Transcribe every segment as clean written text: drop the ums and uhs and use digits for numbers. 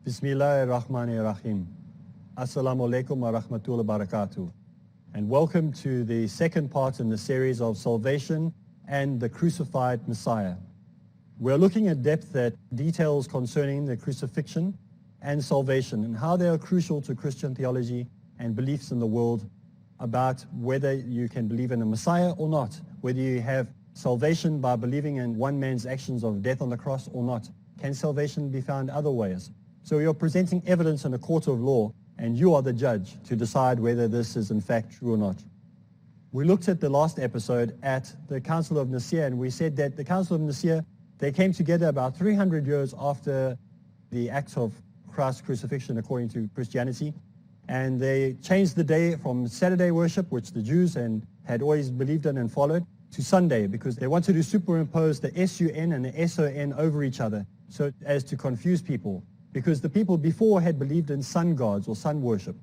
Bismillahirrahmanirrahim. Assalamu alaikum wa rahmatullahi wa barakatuh. And welcome to the second part in the series of Salvation and the Crucified Messiah. We're looking at depth at details concerning the crucifixion and salvation and how they are crucial to Christian theology and beliefs in the world about whether you can believe in a Messiah or not, whether you have salvation by believing in one man's actions of death on the cross or not. Can salvation be found other ways? So you're presenting evidence in a court of law, and you are the judge to decide whether this is in fact true or not. We looked at the last episode at the Council of Nicaea, and we said that the Council of Nicaea, they came together about 300 years after the acts of Christ's crucifixion according to Christianity, and they changed the day from Saturday worship, which the Jews had always believed in and followed, to Sunday, because they wanted to superimpose the S-U-N and the S-O-N over each other so as to confuse people, because the people before had believed in sun gods or sun worship.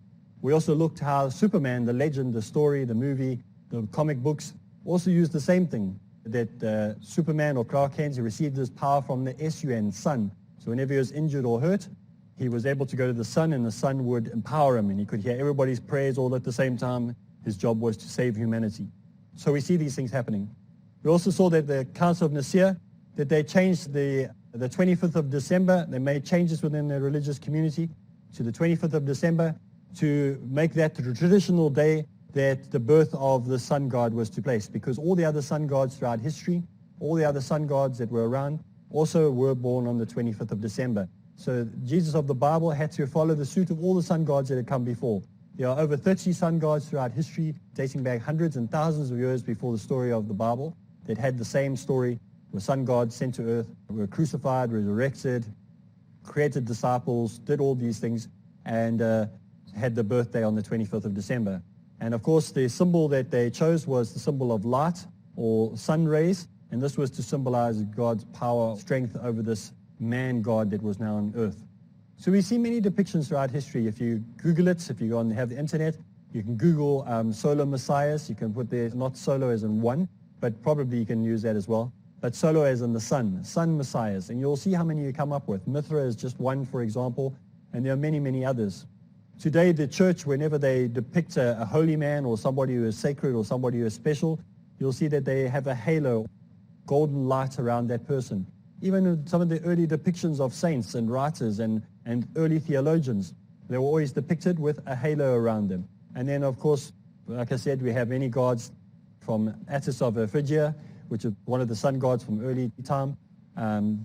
We also looked how Superman, the legend, the story, the movie, the comic books, also used the same thing, that Superman or Clark Kent, he received his power from the S-U-N, sun. So whenever he was injured or hurt, he was able to go to the sun, and the sun would empower him, and he could hear everybody's prayers all at the same time. His job was to save humanity. So we see these things happening. We also saw that the Council of Nicaea, that they changed the 25th of December, they made changes within the religious community to the 25th of December to make that the traditional day that the birth of the sun god was to place, because all the other sun gods throughout history, all the other sun gods that were around also were born on the 25th of December. So Jesus of the Bible had to follow the suit of all the sun gods that had come before. There are over 30 sun gods throughout history, dating back hundreds and thousands of years before the story of the Bible, that had the same story. Were sun gods sent to earth, were crucified, resurrected, created disciples, did all these things, and had the birthday on the 25th of December. And of course, the symbol that they chose was the symbol of light or sun rays, and this was to symbolize God's power, strength over this man God that was now on earth. So we see many depictions throughout history. If you Google it, if you go and have the internet, you can Google solar messiahs. You can put there, not solar as in one, but probably you can use that as well. But solar as in the sun messiahs. And you'll see how many you come up with. Mithra is just one, for example, and there are many, many others. Today, the church, whenever they depict a holy man or somebody who is sacred or somebody who is special, you'll see that they have a halo, golden light around that person. Even in some of the early depictions of saints and writers and early theologians, they were always depicted with a halo around them. And then, of course, like I said, we have many gods from Attis of Phrygia, which is one of the sun gods from early time,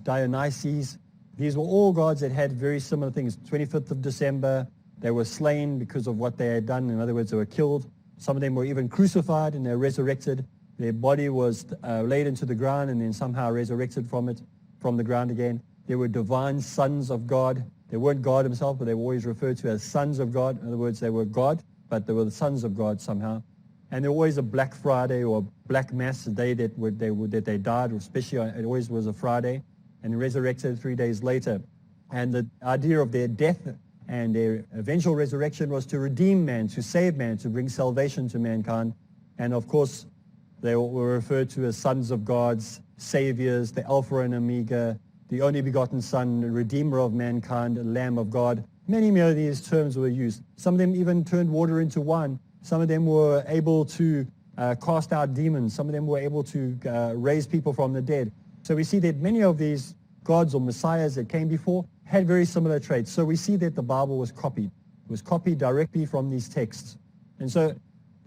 Dionysus. These were all gods that had very similar things. 25th of December, they were slain because of what they had done. In other words, they were killed. Some of them were even crucified and they were resurrected. Their body was laid into the ground and then somehow resurrected from the ground again. They were divine sons of God. They weren't God himself, but they were always referred to as sons of God. In other words, they were God, but they were the sons of God somehow. And there was always a Black Friday or Black Mass, the day that they died, especially it always was a Friday, and resurrected 3 days later. And the idea of their death and their eventual resurrection was to redeem man, to save man, to bring salvation to mankind. And of course, they were referred to as sons of gods, saviors, the Alpha and Omega, the only begotten Son, the Redeemer of mankind, Lamb of God. Many of these terms were used. Some of them even turned water into wine. Some of them were able to cast out demons. Some of them were able to raise people from the dead. So we see that many of these gods or messiahs that came before had very similar traits. So we see that the Bible was copied. It was copied directly from these texts. And so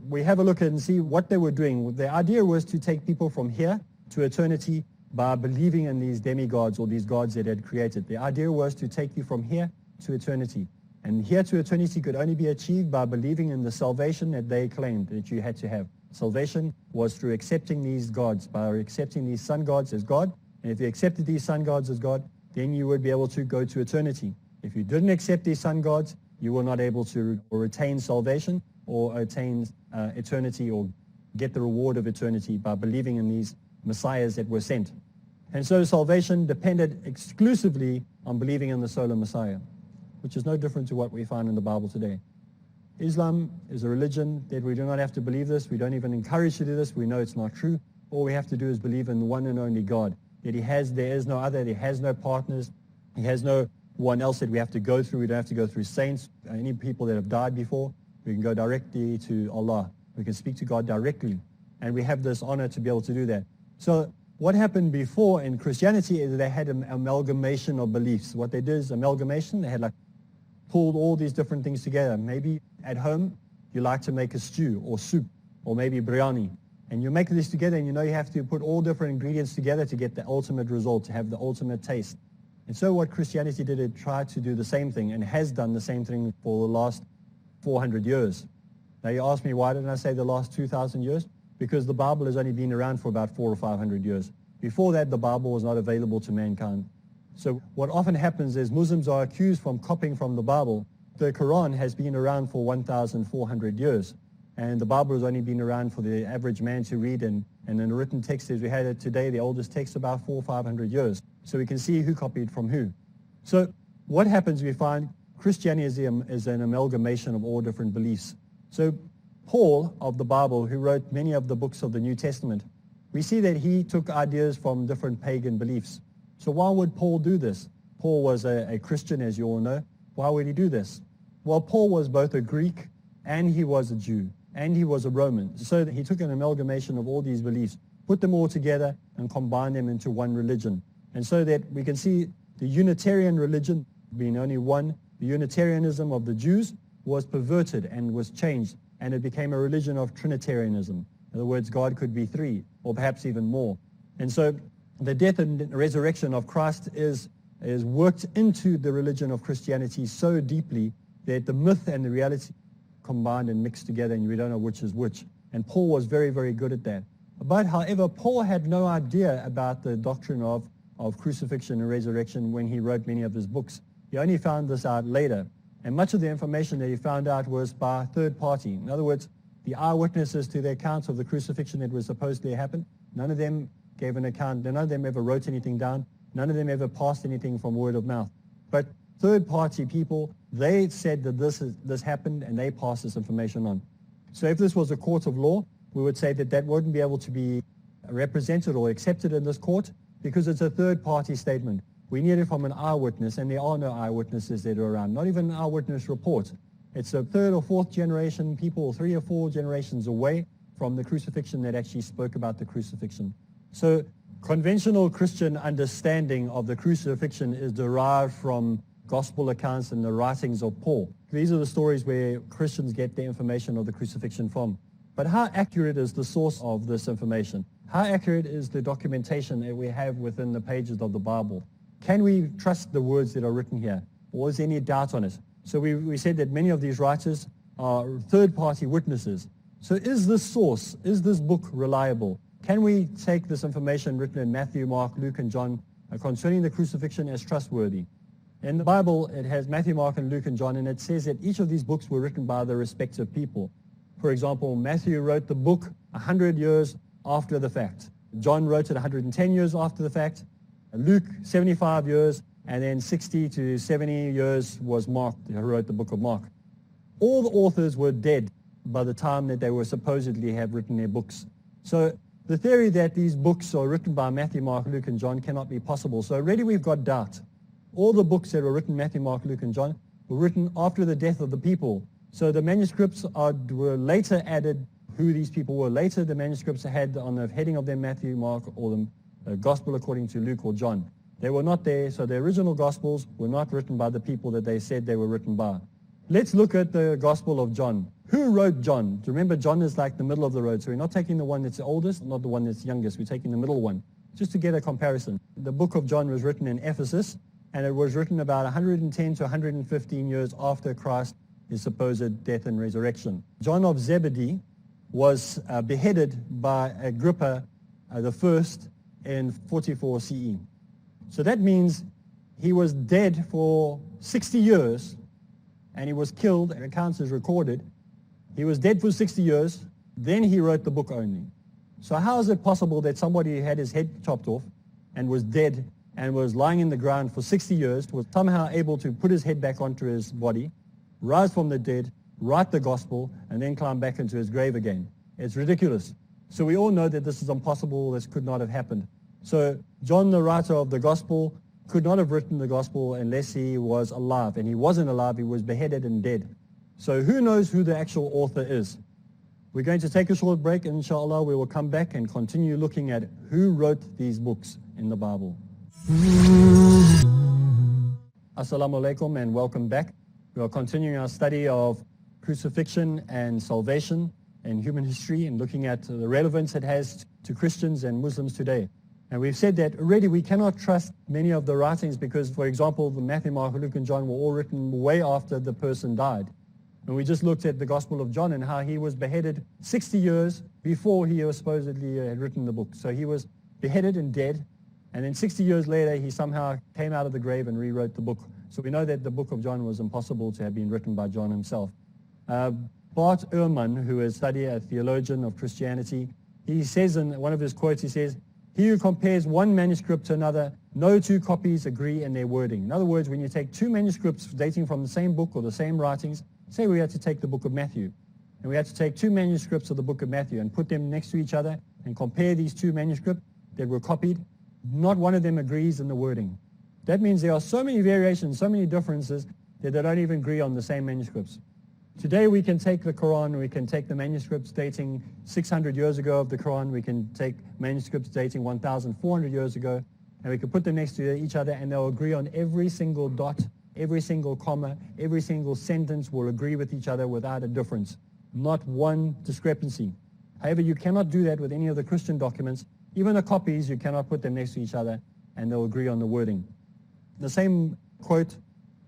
we have a look at and see what they were doing. The idea was to take people from here to eternity by believing in these demigods or these gods that had created. The idea was to take you from here to eternity. And here to eternity could only be achieved by believing in the salvation that they claimed that you had to have. Salvation was through accepting these gods, by accepting these sun gods as God. And if you accepted these sun gods as God, then you would be able to go to eternity. If you didn't accept these sun gods, you were not able to retain salvation or attain eternity or get the reward of eternity by believing in these messiahs that were sent. And so salvation depended exclusively on believing in the solar Messiah, which is no different to what we find in the Bible today. Islam is a religion that we do not have to believe this. We don't even encourage to do this. We know it's not true. All we have to do is believe in the one and only God, that there is no other, he has no partners, he has no one else that we have to go through. We don't have to go through saints, any people that have died before. We can go directly to Allah. We can speak to God directly, and we have this honor to be able to do that. So what happened before in Christianity is they had an amalgamation of beliefs. What they did is amalgamation. They had pulled all these different things together. Maybe at home you like to make a stew or soup or maybe biryani, and you make this together, and you know you have to put all different ingredients together to get the ultimate result, to have the ultimate taste. And so what Christianity did, it tried to do the same thing and has done the same thing for the last 400 years. Now you ask me, why didn't I say the last 2,000 years? Because the Bible has only been around for about 400 or 500 years. Before that, the Bible was not available to mankind. So what often happens is Muslims are accused from copying from the Bible. The Quran has been around for 1,400 years, and the Bible has only been around for the average man to read, and in a written text as we had it today, the oldest text about 400 or 500 years. So we can see who copied from who. So what happens, we find Christianity is an amalgamation of all different beliefs. So Paul of the Bible, who wrote many of the books of the New Testament, we see that he took ideas from different pagan beliefs. So why would Paul do this? Paul was a Christian, as you all know. Why would he do this? Well, Paul was both a Greek and he was a Jew and he was a Roman. So he took an amalgamation of all these beliefs, put them all together and combined them into one religion. And so that we can see the Unitarian religion being only one, the Unitarianism of the Jews was perverted and was changed, and it became a religion of Trinitarianism. In other words, God could be three, or perhaps even more. And so the death and resurrection of Christ is worked into the religion of Christianity so deeply that the myth and the reality combined and mixed together, and we don't know which is which. And Paul was very, very good at that. But however, Paul had no idea about the doctrine of crucifixion and resurrection when he wrote many of his books. He only found this out later. And much of the information that he found out was by third party. In other words, the eyewitnesses to the accounts of the crucifixion that was supposedly happened, none of them gave an account. None of them ever wrote anything down. None of them ever passed anything from word of mouth. But third party people, they said that this happened and they passed this information on. So if this was a court of law, we would say that wouldn't be able to be represented or accepted in this court because it's a third party statement. We need it from an eyewitness, and there are no eyewitnesses that are around, not even an eyewitness report. It's a third or fourth generation people, 3 or 4 generations away from the crucifixion that actually spoke about the crucifixion. So conventional Christian understanding of the crucifixion is derived from gospel accounts and the writings of Paul. These are the stories where Christians get their information of the crucifixion from. But how accurate is the source of this information? How accurate is the documentation that we have within the pages of the Bible? Can we trust the words that are written here? Or is there any doubt on it? So we said that many of these writers are third-party witnesses. So is this source, is this book reliable? Can we take this information written in Matthew, Mark, Luke, and John concerning the crucifixion as trustworthy? In the Bible, it has Matthew, Mark, and Luke, and John, and it says that each of these books were written by the respective people. For example, Matthew wrote the book 100 years after the fact. John wrote it 110 years after the fact. Luke, 75 years, and then 60 to 70 years was Mark, who wrote the book of Mark. All the authors were dead by the time that they were supposedly have written their books. So the theory that these books are written by Matthew, Mark, Luke, and John cannot be possible. So already we've got doubt. All the books that were written, Matthew, Mark, Luke, and John, were written after the death of the people. So the manuscripts were later added, who these people were. Later the manuscripts had on the heading of them Matthew, Mark, or the Gospel according to Luke or John. They were not there, so the original Gospels were not written by the people that they said they were written by. Let's look at the Gospel of John. Who wrote John? Do you remember John is like the middle of the road, so we're not taking the one that's the oldest, not the one that's youngest, we're taking the middle one, just to get a comparison. The book of John was written in Ephesus, and it was written about 110 to 115 years after Christ's supposed death and resurrection. John of Zebedee was beheaded by Agrippa the first in 44 CE. So that means he was dead for 60 years, and he was killed, and accounts is recorded. He was dead for 60 years, then he wrote the book only. So how is it possible that somebody had his head chopped off and was dead and was lying in the ground for 60 years, was somehow able to put his head back onto his body, rise from the dead, write the gospel, and then climb back into his grave again? It's ridiculous. So we all know that this is impossible, this could not have happened. So John, the writer of the gospel, could not have written the gospel unless he was alive. And he wasn't alive, he was beheaded and dead. So who knows who the actual author is? We're going to take a short break, and inshallah we will come back and continue looking at who wrote these books in the Bible. Assalamu alaikum and welcome back. We are continuing our study of crucifixion and salvation and human history, and looking at the relevance it has to Christians and Muslims today. And we've said that already we cannot trust many of the writings because, for example, the Matthew, Mark, Luke, and John were all written way after the person died. And we just looked at the Gospel of John and how he was beheaded 60 years before he was supposedly had written the book. So he was beheaded and dead, and then 60 years later he somehow came out of the grave and rewrote the book. So we know that the book of John was impossible to have been written by John himself. Bart Ehrman, who is a theologian of Christianity, he says in one of his quotes, he says, "He who compares one manuscript to another, no two copies agree in their wording." In other words, when you take two manuscripts dating from the same book or the same writings, say we had to take the book of Matthew, and we had to take two manuscripts of the book of Matthew and put them next to each other and compare these two manuscripts that were copied, not one of them agrees in the wording. That means there are so many variations, so many differences that they don't even agree on the same manuscripts. Today we can take the Quran, we can take the manuscripts dating 600 years ago of the Quran, we can take manuscripts dating 1,400 years ago, and we can put them next to each other and they'll agree on every single dot, every single comma, every single sentence will agree with each other without a difference, not one discrepancy. However, you cannot do that with any of the Christian documents. Even the copies, you cannot put them next to each other and they'll agree on the wording. The same quote,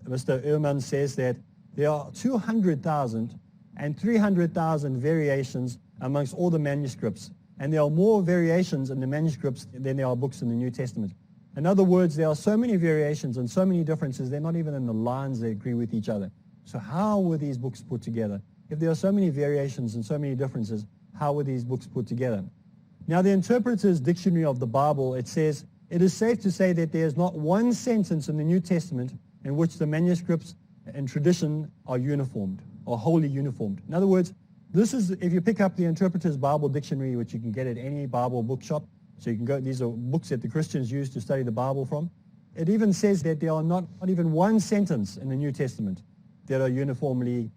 Mr. Ehrman says that there are 200,000 and 300,000 variations amongst all the manuscripts, and there are more variations in the manuscripts than there are books in the New Testament. In other words, there are so many variations and so many differences, they're not even in the lines they agree with each other. So how were these books put together? If there are so many variations and so many differences, how were these books put together? Now, the Interpreter's Dictionary of the Bible, it says, "It is safe to say that there is not one sentence in the New Testament in which the manuscripts and tradition are uniformed, or wholly uniformed." In other words, this is, if you pick up the Interpreter's Bible Dictionary, which you can get at any Bible bookshop, so you can go, these are books that the Christians use to study the Bible from, it even says that there are not even one sentence in the New Testament that are uniformly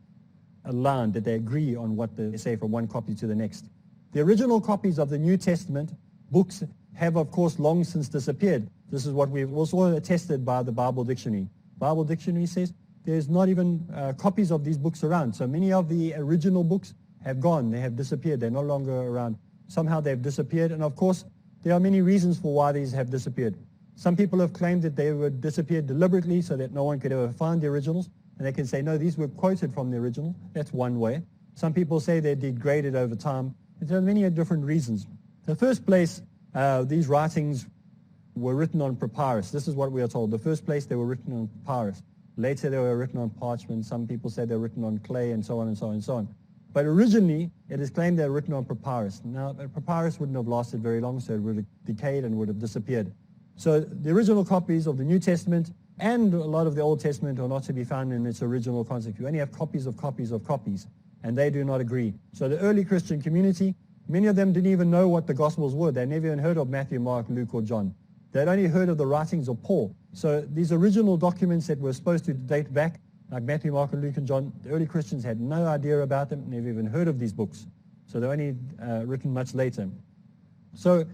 aligned, that they agree on what they say from one copy to the next. The original copies of the New Testament books have, of course, long since disappeared. This is what we've also attested by the Bible Dictionary. Bible Dictionary says there's not even copies of these books around. So many of the original books have gone, they have disappeared, they're no longer around. Somehow they've disappeared, and of course, there are many reasons for why these have disappeared. Some people have claimed that they would disappear deliberately so that no one could ever find the originals, and they can say, no, these were quoted from the original. That's one way. Some people say they're degraded over time. There are many different reasons. In the first place, these writings were written on papyrus. This is what we are told. The first place, they were written on papyrus. Later, they were written on parchment. Some people said they were written on clay, and so on and so on and so on. But originally, it is claimed they were written on papyrus. Now, papyrus wouldn't have lasted very long, so it would have decayed and would have disappeared. So the original copies of the New Testament and a lot of the Old Testament are not to be found in its original concept. You only have copies of copies of copies, and they do not agree. So the early Christian community, many of them didn't even know what the Gospels were. They never even heard of Matthew, Mark, Luke, or John. They'd only heard of the writings of Paul. So these original documents that were supposed to date back, like Matthew, Mark, and Luke, and John, the early Christians had no idea about them, never even heard of these books. So they're only written much later. So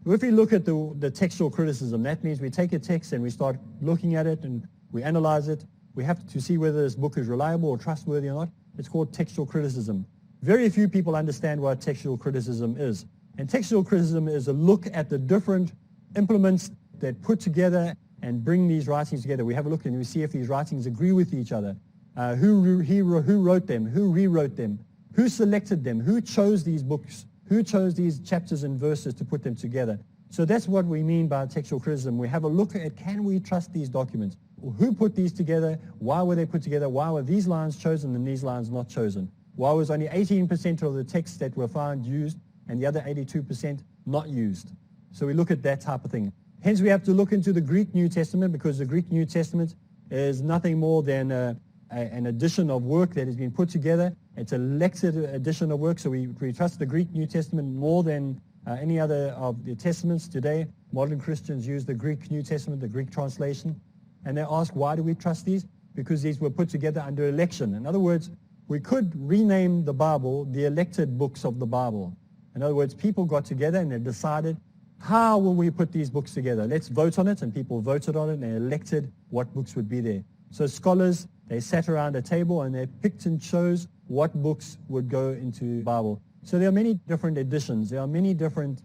if we look at the textual criticism, that means we take a text and we start looking at it and we analyze it. We have to see whether this book is reliable or trustworthy or not. It's called textual criticism. Very few people understand what textual criticism is. And textual criticism is a look at the different implements that put together and bring these writings together. We have a look and we see if these writings agree with each other. Who wrote them? Who rewrote them? Who selected them? Who chose these books? Who chose these chapters and verses to put them together? So that's what we mean by textual criticism. We have a look at, can we trust these documents? Who put these together? Why were they put together? Why were these lines chosen and these lines not chosen? Why was only 18% of the texts that were found used and the other 82% not used? So we look at that type of thing. Hence we have to look into the Greek New Testament, because the Greek New Testament is nothing more than an addition of work that has been put together. It's a lectured edition of work, so we trust the Greek New Testament more than any other of the testaments today. Modern Christians use the Greek New Testament, the Greek translation, and they ask, why do we trust these? Because these were put together under election. In other words, we could rename the Bible the elected books of the Bible. In other words, people got together and they decided, how will we put these books together? Let's vote on it, and people voted on it and they elected what books would be there. So scholars, they sat around a table and they picked and chose what books would go into the Bible. So there are many different editions. There are many different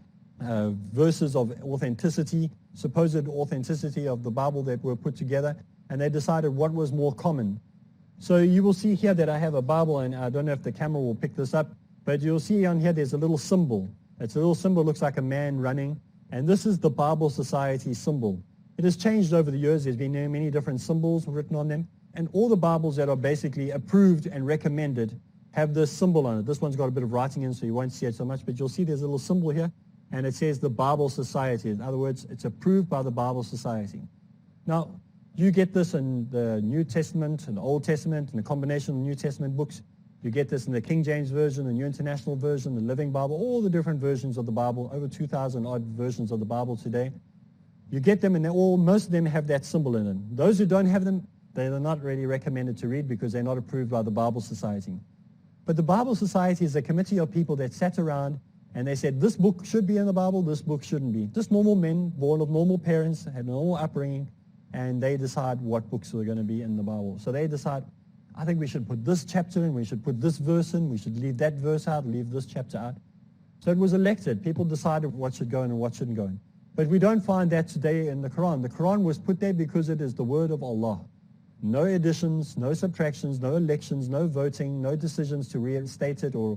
verses of authenticity, supposed authenticity of the Bible that were put together, and they decided what was more common. So you will see here that I have a Bible, and I don't know if the camera will pick this up, but you'll see on here there's a little symbol. It's a little symbol, looks like a man running, and this is the Bible Society symbol. It has changed over the years. There's been many different symbols written on them, and all the Bibles that are basically approved and recommended have this symbol on it. This one's got a bit of writing in, so you won't see it so much, but you'll see there's a little symbol here, and it says the Bible Society. In other words, it's approved by the Bible Society. Now, you get this in the New Testament and the Old Testament and the combination of New Testament books. You get this in the King James Version, the New International Version, the Living Bible, all the different versions of the Bible, over 2,000 odd versions of the Bible today. You get them, and most of them have that symbol in them. Those who don't have them, they are not really recommended to read because they're not approved by the Bible Society. But the Bible Society is a committee of people that sat around and they said, this book should be in the Bible, this book shouldn't be. Just normal men, born of normal parents, had normal upbringing, and they decide what books are going to be in the Bible. So they decide, I think we should put this chapter in, we should put this verse in, we should leave that verse out, leave this chapter out. So it was elected. People decided what should go in and what shouldn't go in. But we don't find that today in the Quran. The Quran was put there because it is the word of Allah. No additions, no subtractions, no elections, no voting, no decisions to reinstate it or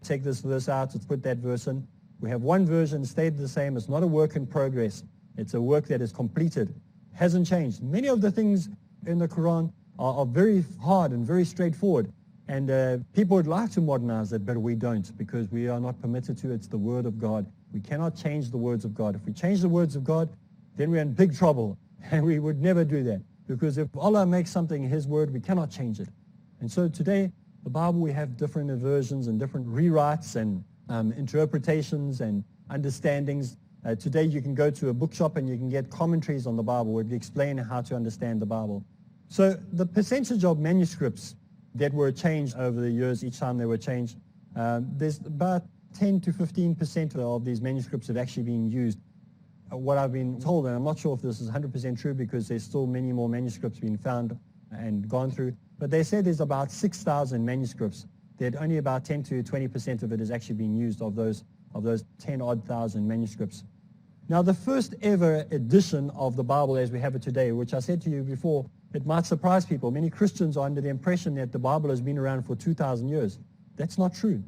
take this verse out, or put that verse in. We have one version, stayed the same. It's not a work in progress. It's a work that is completed. Hasn't changed. Many of the things in the Quran are very hard and very straightforward. And people would like to modernize it, but we don't, because we are not permitted to. It's the word of God. We cannot change the words of God. If we change the words of God, then we're in big trouble. And we would never do that. Because if Allah makes something His word, we cannot change it. And so today, the Bible, we have different versions and different rewrites and interpretations and understandings. Today you can go to a bookshop and you can get commentaries on the Bible where they explain how to understand the Bible. So the percentage of manuscripts that were changed over the years, each time they were changed, there's about 10 to 15% of these manuscripts have actually been used. What I've been told, and I'm not sure if this is 100% true because there's still many more manuscripts being found and gone through, but they say there's about 6,000 manuscripts that only about 10 to 20% of it is actually being used of those 10-odd thousand manuscripts. Now, the first ever edition of the Bible as we have it today, which I said to you before, it might surprise people. Many Christians are under the impression that the Bible has been around for 2,000 years. That's not true.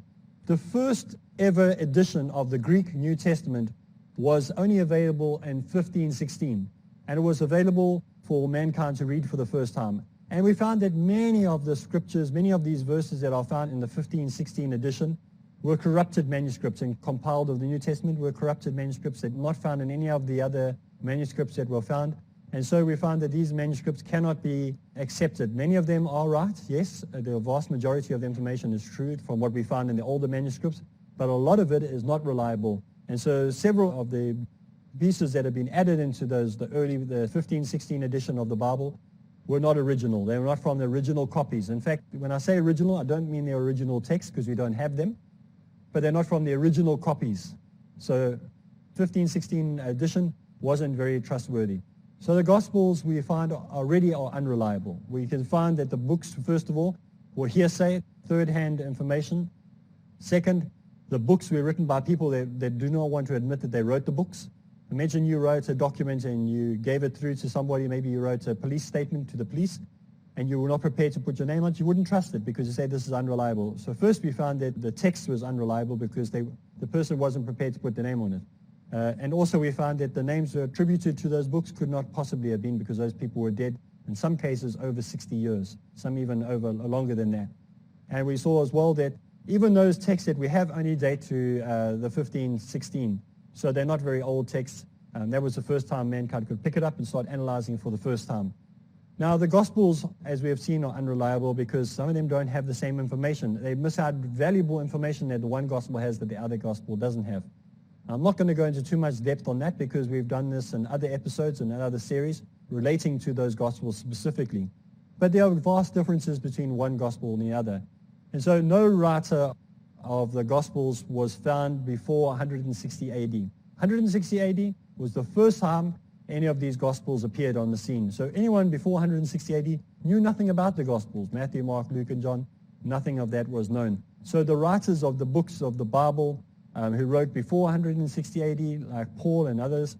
The first ever edition of the Greek New Testament was only available in 1516, and it was available for mankind to read for the first time. And we found that many of the scriptures, many of these verses that are found in the 1516 edition were corrupted manuscripts, and compiled of the New Testament were corrupted manuscripts that were not found in any of the other manuscripts that were found. And so we found that these manuscripts cannot be accepted. Many of them are right, yes, the vast majority of the information is true from what we found in the older manuscripts, but a lot of it is not reliable. And so several of the pieces that have been added into the 1516 edition of the Bible were not original. They were not from the original copies. In fact, when I say original, I don't mean the original text because we don't have them, but they're not from the original copies. So 1516 edition wasn't very trustworthy. So the Gospels we find already are unreliable. We can find that the books, first of all, were hearsay, third-hand information. Second, the books were written by people that do not want to admit that they wrote the books. Imagine you wrote a document and you gave it through to somebody. Maybe you wrote a police statement to the police, and you were not prepared to put your name on it. You wouldn't trust it because you say this is unreliable. So first we found that the text was unreliable because the person wasn't prepared to put the name on it. And also we found that the names were attributed to those books could not possibly have been because those people were dead, in some cases over 60 years, some even over longer than that. And we saw as well that even those texts that we have only date to the 1516, so they're not very old texts. That was the first time mankind could pick it up and start analyzing it for the first time. Now the Gospels, as we have seen, are unreliable because some of them don't have the same information. They miss out valuable information that the one Gospel has that the other Gospel doesn't have. I'm not going to go into too much depth on that because we've done this in other episodes and other series relating to those Gospels specifically. But there are vast differences between one Gospel and the other. And so no writer of the Gospels was found before 160 AD. 160 AD was the first time any of these Gospels appeared on the scene. So anyone before 160 AD knew nothing about the Gospels. Matthew, Mark, Luke, and John, nothing of that was known. So the writers of the books of the Bible who wrote before 160 AD, like Paul and others,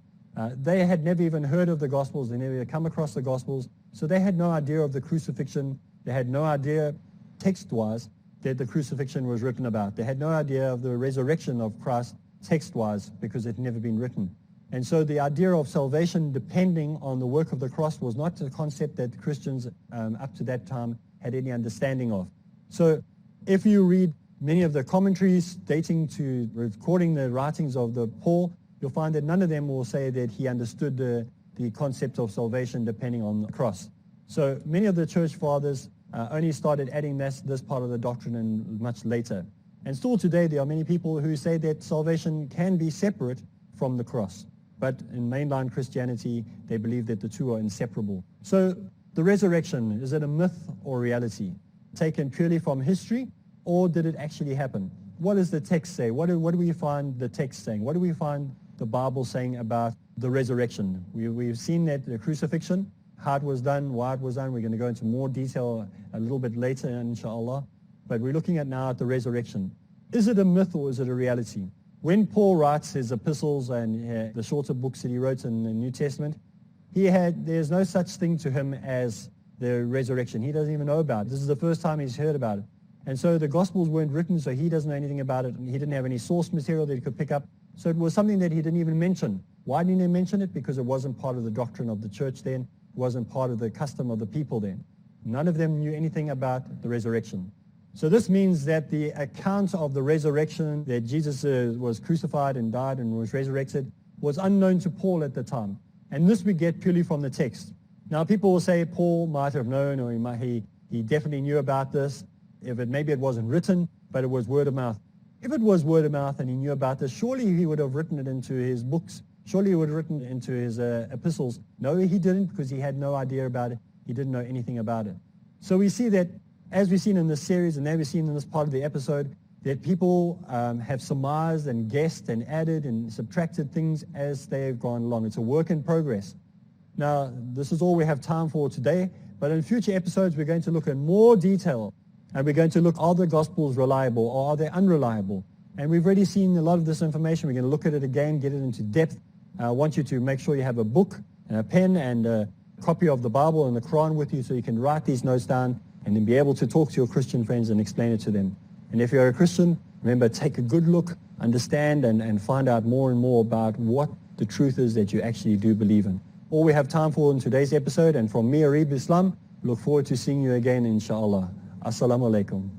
they had never even heard of the Gospels. They never come across the Gospels. So they had no idea of the crucifixion. They had no idea, text-wise, that the crucifixion was written about. They had no idea of the resurrection of Christ text-wise because it had never been written. And so the idea of salvation depending on the work of the cross was not a concept that Christians up to that time had any understanding of. So if you read many of the commentaries dating to recording the writings of the Paul, you'll find that none of them will say that he understood the concept of salvation depending on the cross. So many of the church fathers only started adding this part of the doctrine in much later. And still today there are many people who say that salvation can be separate from the cross. But in mainline Christianity, they believe that the two are inseparable. So the resurrection, is it a myth or reality? Taken purely from history, or did it actually happen? What does the text say? What do we find the text saying? What do we find the Bible saying about the resurrection? We've seen that the crucifixion, how it was done, why it was done. We're going to go into more detail a little bit later, inshallah. But we're looking at now at the resurrection. Is it a myth or is it a reality? When Paul writes his epistles and the shorter books that he wrote in the New Testament, there's no such thing to him as the resurrection. He doesn't even know about it. This is the first time he's heard about it. And so the Gospels weren't written, so he doesn't know anything about it. He didn't have any source material that he could pick up. So it was something that he didn't even mention. Why didn't he mention it? Because it wasn't part of the doctrine of the church then. It wasn't part of the custom of the people then. None of them knew anything about the resurrection. So this means that the account of the resurrection, that Jesus was crucified and died and was resurrected, was unknown to Paul at the time. And this we get purely from the text. Now people will say Paul might have known, or he definitely knew about this. Maybe it wasn't written, but it was word of mouth. If it was word of mouth and he knew about this, surely he would have written it into his books. Surely he would have written it into his epistles. No, he didn't, because he had no idea about it. He didn't know anything about it. So we see that, as we've seen in this series, and now we've seen in this part of the episode, that people have surmised and guessed and added and subtracted things as they've gone along. It's a work in progress. Now, this is all we have time for today, but in future episodes we're going to look in more detail, and we're going to look, are the Gospels reliable or are they unreliable? And we've already seen a lot of this information. We're going to look at it again, get it into depth. I want you to make sure you have a book and a pen and a copy of the Bible and the Quran with you so you can write these notes down and then be able to talk to your Christian friends and explain it to them. And if you're a Christian, remember, take a good look, understand, and find out more and more about what the truth is that you actually do believe in. All we have time for in today's episode, and from me, Areeb Islam, look forward to seeing you again, inshallah. Assalamu alaikum.